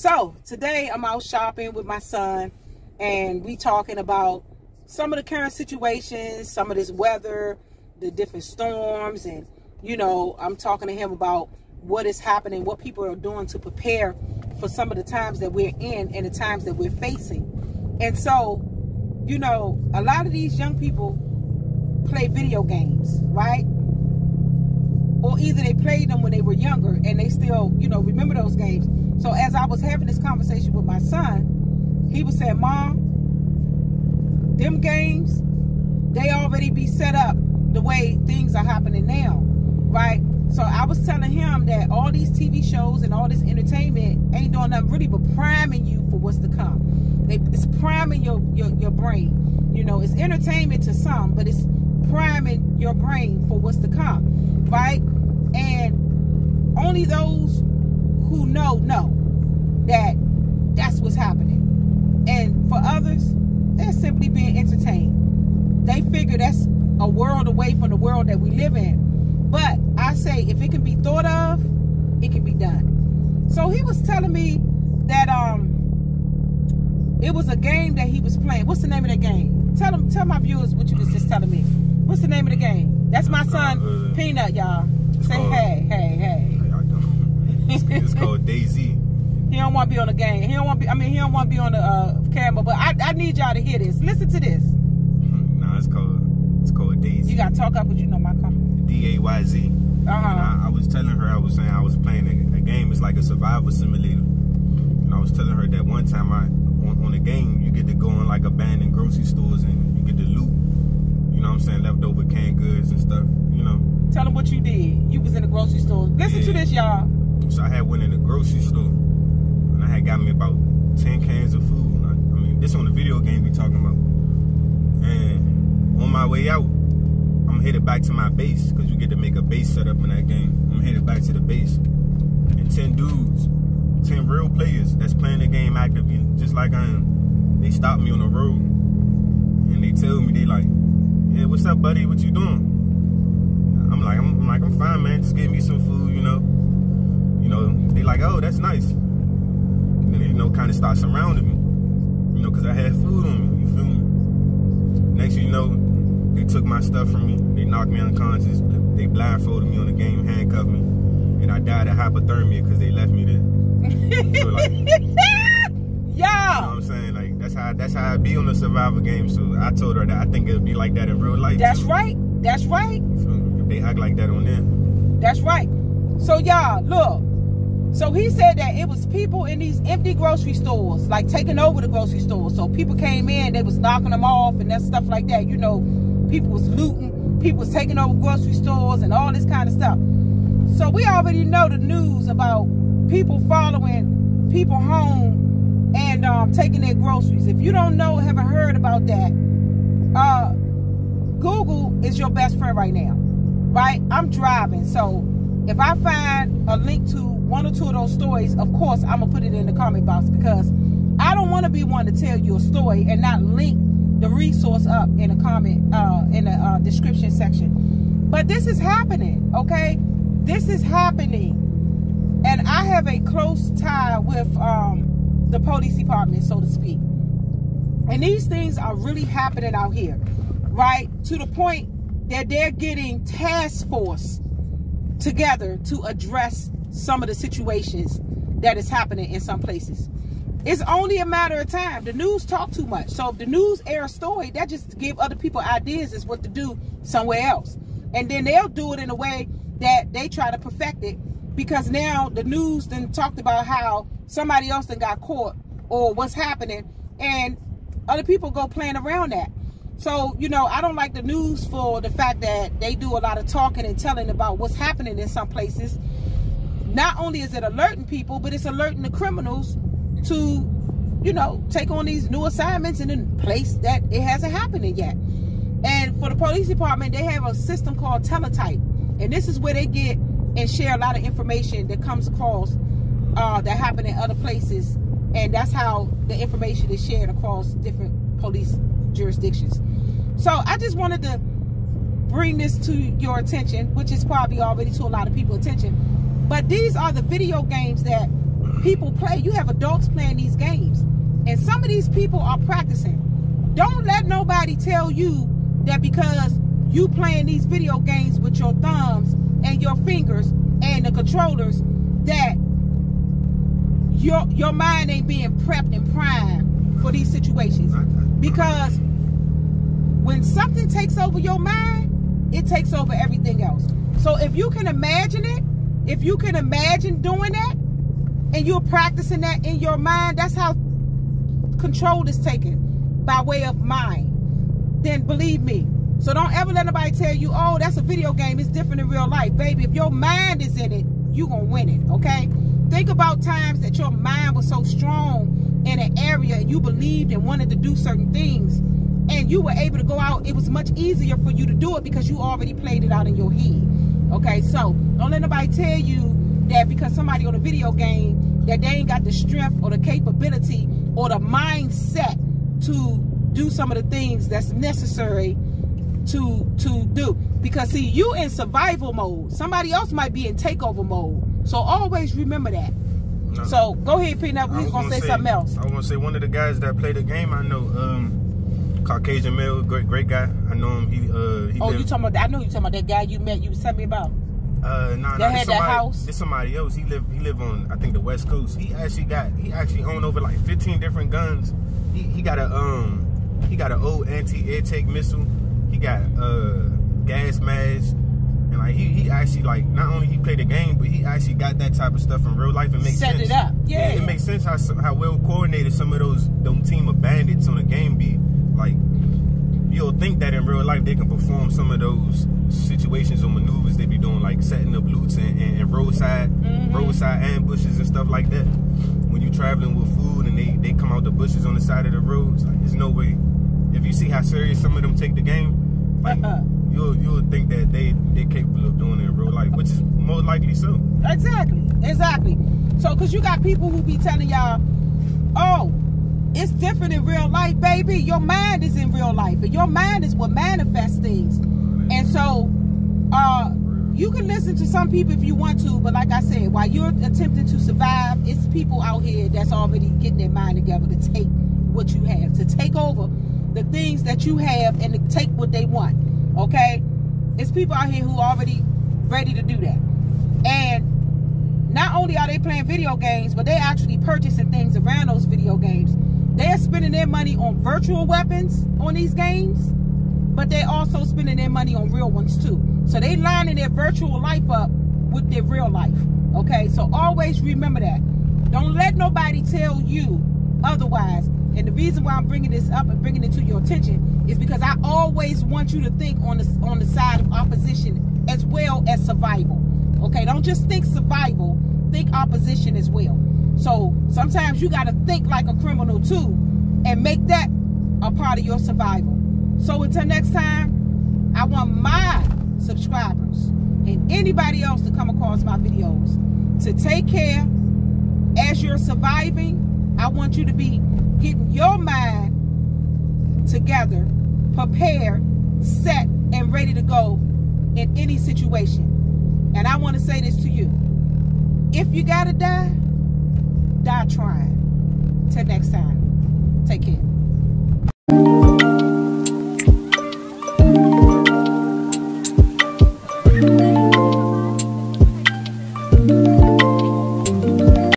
So today I'm out shopping with my son, and we talking about some of the current situations, some of this weather, the different storms, and you know, I'm talking to him about what is happening, what people are doing to prepare for some of the times that we're in and the times that we're facing. And so, you know, a lot of these young people play video games, right? Or either they played them when they were younger and they still, you know, remember those games. So as I was having this conversation with my son, he was saying, Mom, them games, they already be set up the way things are happening now, right? So I was telling him that all these TV shows and all this entertainment ain't doing nothing really but priming you for what's to come. It's priming your brain. You know, it's entertainment to some, but it's priming your brain for what's to come, right? And only those who know that that's what's happening. And for others, they're simply being entertained. They figure that's a world away from the world that we live in. But I say, if it can be thought of, it can be done. So he was telling me that it was a game that he was playing. What's the name of that game? Tell my viewers what you was just telling me. What's the name of the game? That's my son, Peanut, y'all. Say hey. It's called Daisy. He don't want to be on the game. He don't want to be on the camera. But I need y'all to hear this. Listen to this. No, it's called Daisy. You gotta talk up, because you know my car. DAYZ. And I was telling her, I was saying I was playing a game. It's like a survival simulator. And I was telling her that one time on a game, you get to go in like abandoned grocery stores and you get to loot. You know what I'm saying? Leftover canned goods and stuff. You know. Tell them what you did. You was in the grocery store. Listen to this, y'all. So I had went in the grocery store and I had got me about 10 cans of food. I mean, this on the video game we talking about. And on my way out, I'm headed back to my base, because you get to make a base setup in that game. I'm headed back to the base. And 10 dudes, 10 real players that's playing the game actively, just like I am. They stop me on the road and they tell me, they like, "Hey, what's up, buddy? What you doing?" I'm fine, man. Just give me some food, you know. You know, they like, "Oh, that's nice." And then they, you know, kind of start surrounding me, you know, because I had food on me. You feel me? Next thing you know, they took my stuff from me. They knocked me unconscious. They blindfolded me on the game, handcuffed me, and I died of hypothermia because they left me there. So like, yeah. You know what I'm saying? Like that's how I be on the survival game. So I told her that I think it'll be like that in real life. That's too. right. That's right. If they act like that on them. That's right. So y'all, look. So he said that it was people in these empty grocery stores, like taking over the grocery stores. So people came in, they was knocking them off and that stuff like that. You know, people was looting, people was taking over grocery stores and all this kind of stuff. So we already know the news about people following people home and taking their groceries. If you don't know, haven't heard about that, Google is your best friend right now, right? I'm driving, so if I find a link to one or two of those stories, of course, I'm going to put it in the comment box, because I don't want to be one to tell you a story and not link the resource up in the comment, in the description section. But this is happening, okay? This is happening. And I have a close tie with the police department, so to speak. And these things are really happening out here, right? To the point that they're getting task force together to address some of the situations that is happening in some places. It's only a matter of time. The news talk too much. So if the news air a story, that just give other people ideas as what to do somewhere else. And then they'll do it in a way that they try to perfect it, because now the news then talked about how somebody else then got caught or what's happening, and other people go playing around that. So, you know, I don't like the news for the fact that they do a lot of talking and telling about what's happening in some places. Not only is it alerting people, but it's alerting the criminals to, you know, take on these new assignments in a place that it hasn't happened yet. And for the police department, they have a system called teletype. And this is where they get and share a lot of information that comes across that happen in other places. And that's how the information is shared across different police jurisdictions. So I just wanted to bring this to your attention, which is probably already to a lot of people's attention. But these are the video games that people play. You have adults playing these games. And some of these people are practicing. Don't let nobody tell you that because you playing these video games with your thumbs and your fingers and the controllers that your mind ain't being prepped and primed for these situations. Because when something takes over your mind, it takes over everything else. So if you can imagine it, if you can imagine doing that, and you're practicing that in your mind, that's how control is taken, by way of mind. Then believe me. So don't ever let nobody tell you, oh, that's a video game, it's different in real life. Baby, if your mind is in it, you're going to win it, okay? Think about times that your mind was so strong in an area and you believed and wanted to do certain things, and you were able to go out. It was much easier for you to do it because you already played it out in your head, okay? So don't let nobody tell you that because somebody on a video game that they ain't got the strength or the capability or the mindset to do some of the things that's necessary to do. Because see, you in survival mode, somebody else might be in takeover mode. So always remember that. No. So go ahead, Peanut. We was gonna say something else. I want to say one of the guys that played the game, I know, Caucasian male, great guy. I know him. He oh, you talking about? I know you talking about that guy you met. You was telling me about. Nah, that had that house. It's somebody else. He live on, I think, the West Coast. He actually owned over like 15 different guns. He got an old anti-air tank missile. He got gas masks, and like he actually, like, not only he played the game, but he actually got that type of stuff in real life. It makes sense. Set it up, yeah. It makes sense how well coordinated some of those team of bandits on the game be. Like, you'll think that in real life they can perform some of those situations or maneuvers they be doing, like setting up loots and roadside ambushes and stuff like that. When you traveling with food and they come out the bushes on the side of the roads, like, there's no way. If you see how serious some of them take the game, like, you'll think that they're capable of doing it in real life, which is more likely so. Exactly. So, because you got people who be telling y'all, oh, it's different in real life, baby. Your mind is in real life, and your mind is what manifests things. And so, you can listen to some people if you want to, but like I said, while you're attempting to survive, it's people out here that's already getting their mind together to take what you have, to take over the things that you have and to take what they want, okay? It's people out here who are already ready to do that. And not only are they playing video games, but they're actually purchasing things around those video games. They're spending their money on virtual weapons on these games, but they're also spending their money on real ones too. So they lining their virtual life up with their real life, okay? So always remember that. Don't let nobody tell you otherwise. And the reason why I'm bringing this up and bringing it to your attention is because I always want you to think on the side of opposition as well as survival, okay? Don't just think survival, think opposition as well. So sometimes you got to think like a criminal too and make that a part of your survival. So until next time, I want my subscribers and anybody else to come across my videos to take care as you're surviving. I want you to be getting your mind together, prepared, set, and ready to go in any situation. And I want to say this to you. If you gotta die, die trying. Till next time, take care.